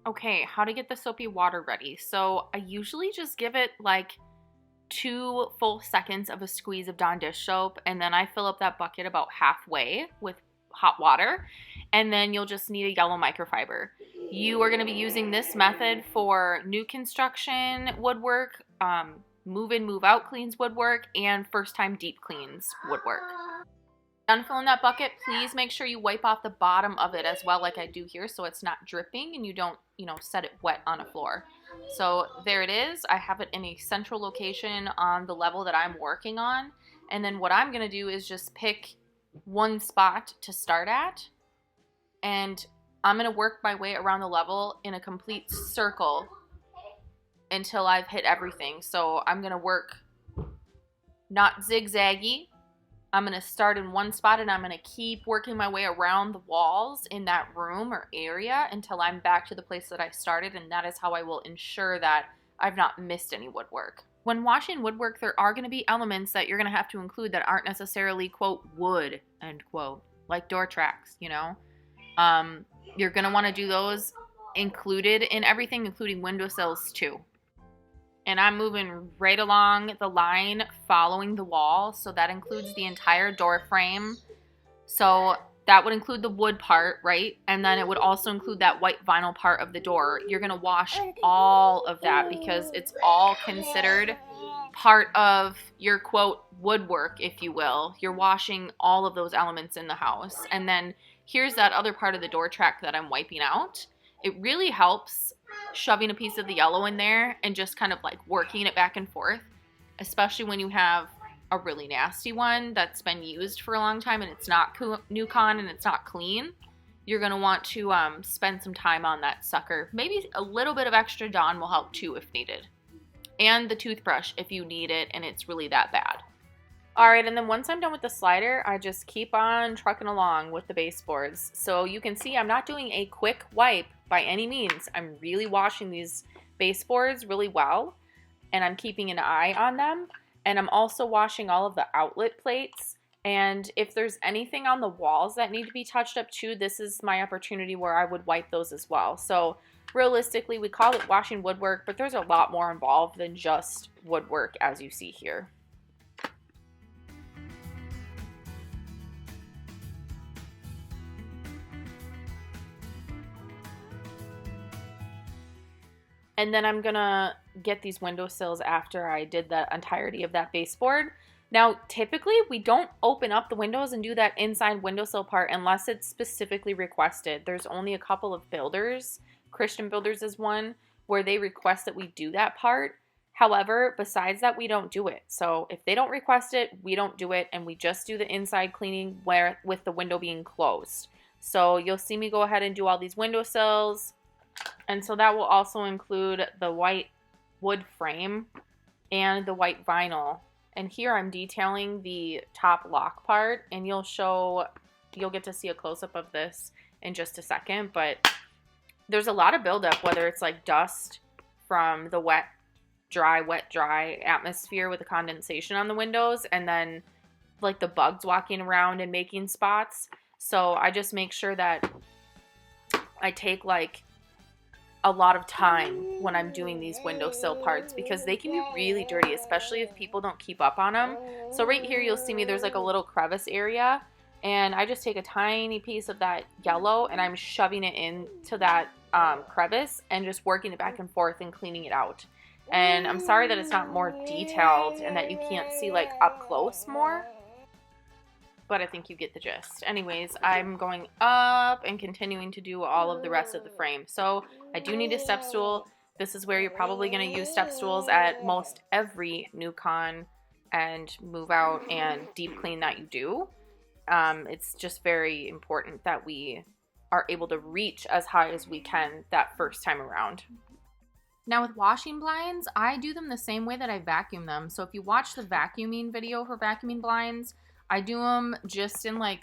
Okay, how to get the soapy water ready. So I usually just give it like 2 full seconds of a squeeze of Dawn dish soap, and then I fill up that bucket about halfway with hot water, and then you'll just need a yellow microfiber. You are going to be using this method for new construction woodwork, move in, move out cleans woodwork, and first time deep cleans woodwork. Done filling that bucket, please make sure you wipe off the bottom of it as well, like I do here, so it's not dripping and you don't, set it wet on a floor. So there it is. I have it in a central location on the level that I'm working on. And then what I'm going to do is just pick one spot to start at. And I'm going to work my way around the level in a complete circle until I've hit everything. So I'm going to work not zigzaggy. I'm going to start in one spot and I'm going to keep working my way around the walls in that room or area until I'm back to the place that I started, and that is how I will ensure that I've not missed any woodwork. When washing woodwork, there are going to be elements that you're going to have to include that aren't necessarily, quote, wood, end quote, like door tracks, You're going to want to do those included in everything, including windowsills too. And I'm moving right along the line following the wall. So that includes the entire door frame. So that would include the wood part, right? And then it would also include that white vinyl part of the door. You're going to wash all of that because it's all considered part of your, quote, woodwork, if you will. You're washing all of those elements in the house. And then here's that other part of the door track that I'm wiping out. It really helps shoving a piece of the yellow in there and just kind of like working it back and forth, especially when you have a really nasty one that's been used for a long time and it's not new con and it's not clean. You're going to want to spend some time on that sucker. Maybe a little bit of extra Dawn will help too if needed. And the toothbrush if you need it and it's really that bad. All right, and then once I'm done with the slider, I just keep on trucking along with the baseboards. So you can see I'm not doing a quick wipe by any means. I'm really washing these baseboards really well, and I'm keeping an eye on them. And I'm also washing all of the outlet plates. And if there's anything on the walls that need to be touched up too, this is my opportunity where I would wipe those as well. So realistically, we call it washing woodwork, but there's a lot more involved than just woodwork as you see here. And then I'm gonna get these windowsills after I did the entirety of that baseboard. Now, typically we don't open up the windows and do that inside windowsill part unless it's specifically requested. There's only a couple of builders, Christian Builders is one, where they request that we do that part. However, besides that, we don't do it. So if they don't request it, we don't do it, and we just do the inside cleaning with the window being closed. So you'll see me go ahead and do all these windowsills. And so that will also include the white wood frame and the white vinyl. And here I'm detailing the top lock part, and you'll get to see a close-up of this in just a second. But there's a lot of buildup, whether it's like dust from the wet, dry atmosphere with the condensation on the windows, and then like the bugs walking around and making spots. So I just make sure that I take like a lot of time when I'm doing these windowsill parts because they can be really dirty, especially if people don't keep up on them. So right here you'll see me, there's like a little crevice area, and I just take a tiny piece of that yellow and I'm shoving it into that crevice and just working it back and forth and cleaning it out. And I'm sorry that it's not more detailed and that you can't see like up close more, but I think you get the gist. Anyways, I'm going up and continuing to do all of the rest of the frame. So I do need a step stool. This is where you're probably going to use step stools at most every new con and move out and deep clean that you do. It's just very important that we are able to reach as high as we can that first time around. Now with washing blinds, I do them the same way that I vacuum them. So if you watch the vacuuming video for vacuuming blinds, I do them just in like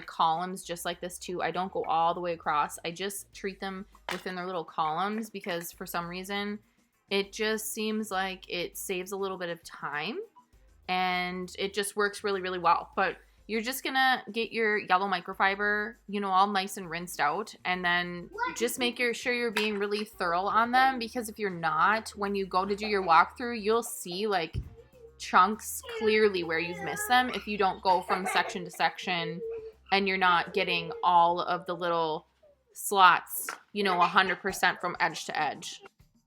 columns just like this too. I don't go all the way across. I just treat them within their little columns because for some reason it just seems like it saves a little bit of time and it just works really, really well. But you're just gonna get your yellow microfiber, you know, all nice and rinsed out, and then just make sure you're being really thorough on them, because if you're not, when you go to do your walkthrough, you'll see like chunks clearly where you've missed them if you don't go from section to section and you're not getting all of the little slots, you know, 100% from edge to edge.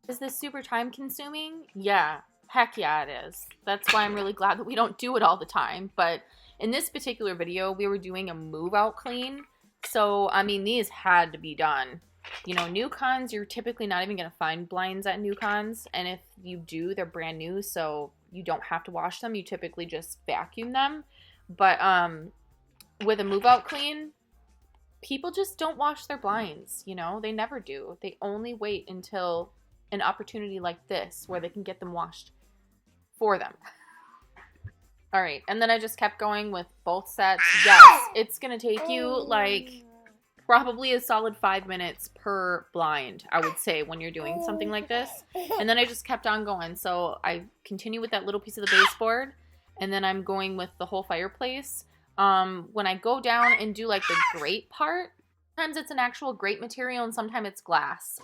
Is this super time consuming? Yeah, heck yeah it is. That's why I'm really glad that we don't do it all the time. But in this particular video, we were doing a move out clean. So, I mean, these had to be done. You know, new cons, you're typically not even going to find blinds at new cons. And if you do, they're brand new, so you don't have to wash them. You typically just vacuum them. But with a move out clean, people just don't wash their blinds, you know? They never do. They only wait until an opportunity like this where they can get them washed for them. All right, and then I just kept going with both sets. Yes, it's gonna take you like probably a solid 5 minutes per blind, I would say, when you're doing something like this. And then I just kept on going. So I continue with that little piece of the baseboard, and then I'm going with the whole fireplace. When I go down and do like the grate part, sometimes it's an actual grate material and sometimes it's glass.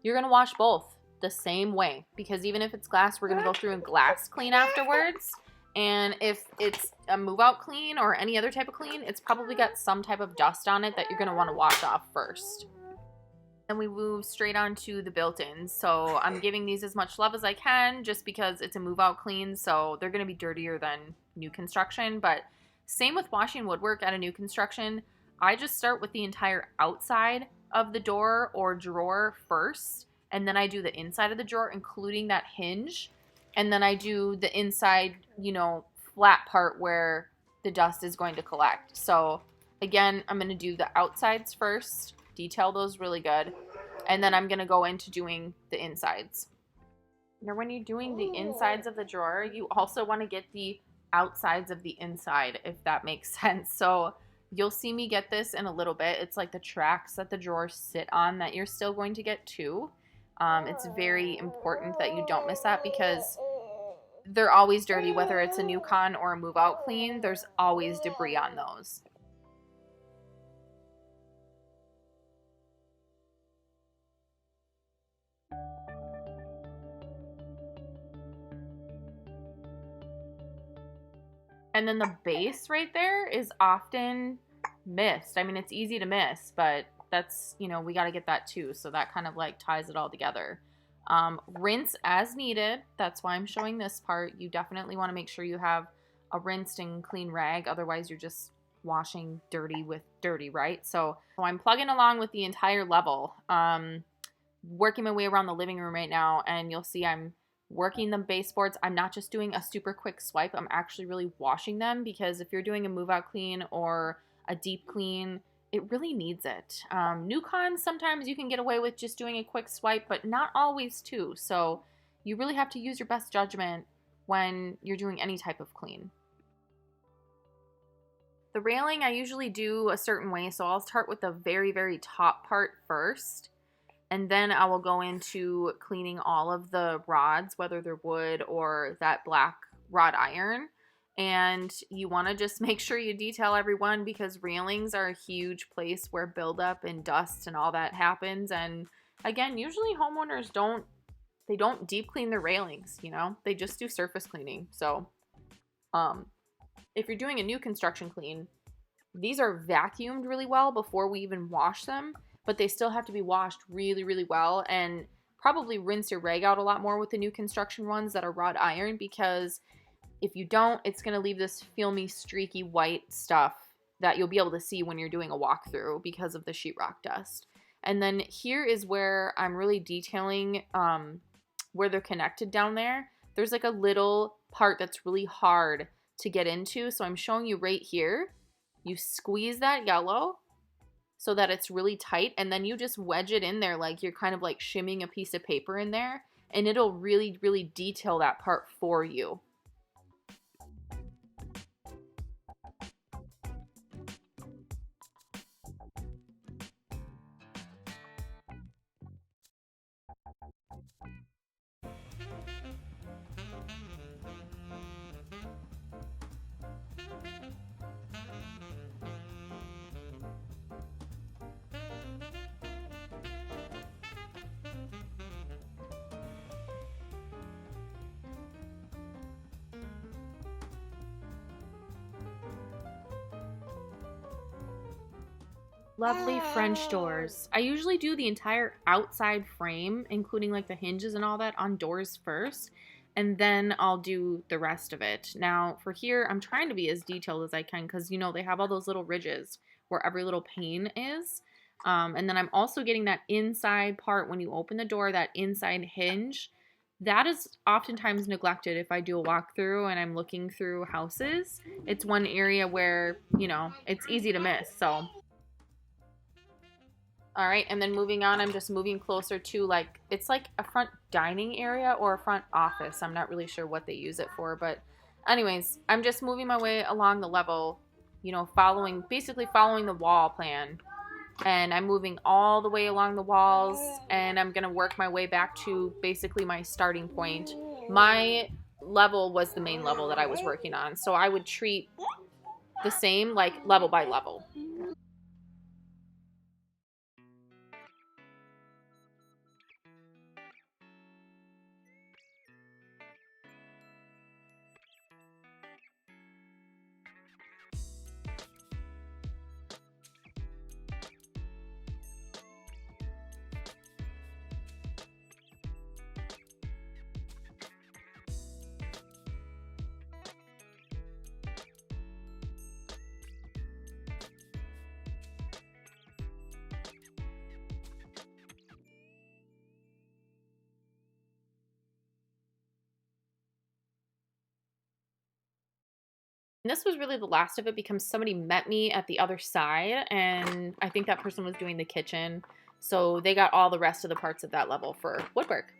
You're gonna wash both the same way, because even if it's glass, we're gonna go through and glass clean afterwards. And if it's a move out clean or any other type of clean, it's probably got some type of dust on it that you're gonna wanna wash off first. And we move straight on to the built-ins. So I'm giving these as much love as I can just because it's a move out clean, so they're gonna be dirtier than new construction. But same with washing woodwork at a new construction. I just start with the entire outside of the door or drawer first, and then I do the inside of the drawer, including that hinge. And then I do the inside, you know, flat part where the dust is going to collect. So again, I'm going to do the outsides first, detail those really good, and then I'm going to go into doing the insides. Now, when you're doing the insides of the drawer, you also want to get the outsides of the inside, if that makes sense. So you'll see me get this in a little bit. It's like the tracks that the drawers sit on that you're still going to get too. It's very important that you don't miss that, because they're always dirty, whether it's a new con or a move out clean. There's always debris on those. And then the base right there is often missed. I mean, it's easy to miss, but that's, you know, we got to get that too. So that kind of like ties it all together. Rinse as needed. That's why I'm showing this part. You definitely want to make sure you have a rinsed and clean rag. Otherwise, you're just washing dirty with dirty, right? So I'm plugging along with the entire level. Working my way around the living room right now, and you'll see I'm working the baseboards. I'm not just doing a super quick swipe. I'm actually really washing them, because if you're doing a move out clean or a deep clean, it really needs it. New cons, sometimes you can get away with just doing a quick swipe, but not always too. So you really have to use your best judgment when you're doing any type of clean. The railing, I usually do a certain way. So I'll start with the very, very top part first. And then I will go into cleaning all of the rods, whether they're wood or that black wrought iron. And you want to just make sure you detail everyone, because railings are a huge place where buildup and dust and all that happens. And again, usually homeowners don't deep clean their railings, you know, they just do surface cleaning. So if you're doing a new construction clean, these are vacuumed really well before we even wash them, but they still have to be washed really, really well. And probably rinse your rag out a lot more with the new construction ones that are wrought iron, because if you don't, it's going to leave this filmy, streaky white stuff that you'll be able to see when you're doing a walkthrough because of the sheetrock dust. And then here is where I'm really detailing where they're connected down there. There's like a little part that's really hard to get into. So I'm showing you right here. You squeeze that yellow so that it's really tight, and then you just wedge it in there like you're kind of like shimming a piece of paper in there, and it'll really, really detail that part for you. Lovely French doors. I usually do the entire outside frame, including like the hinges and all that, on doors first, and then I'll do the rest of it. Now, for here, I'm trying to be as detailed as I can because, you know, they have all those little ridges where every little pane is. And then I'm also getting that inside part when you open the door, that inside hinge. That is oftentimes neglected if I do a walkthrough and I'm looking through houses. It's one area where, you know, it's easy to miss, so... All right, and then moving on, I'm just moving closer to like, it's like a front dining area or a front office. I'm not really sure what they use it for, but anyways, I'm just moving my way along the level, you know, basically following the wall plan. And I'm moving all the way along the walls, and I'm gonna work my way back to basically my starting point. My level was the main level that I was working on, so I would treat the same, like level by level. And this was really the last of it because somebody met me at the other side, and I think that person was doing the kitchen. So they got all the rest of the parts of that level for woodwork.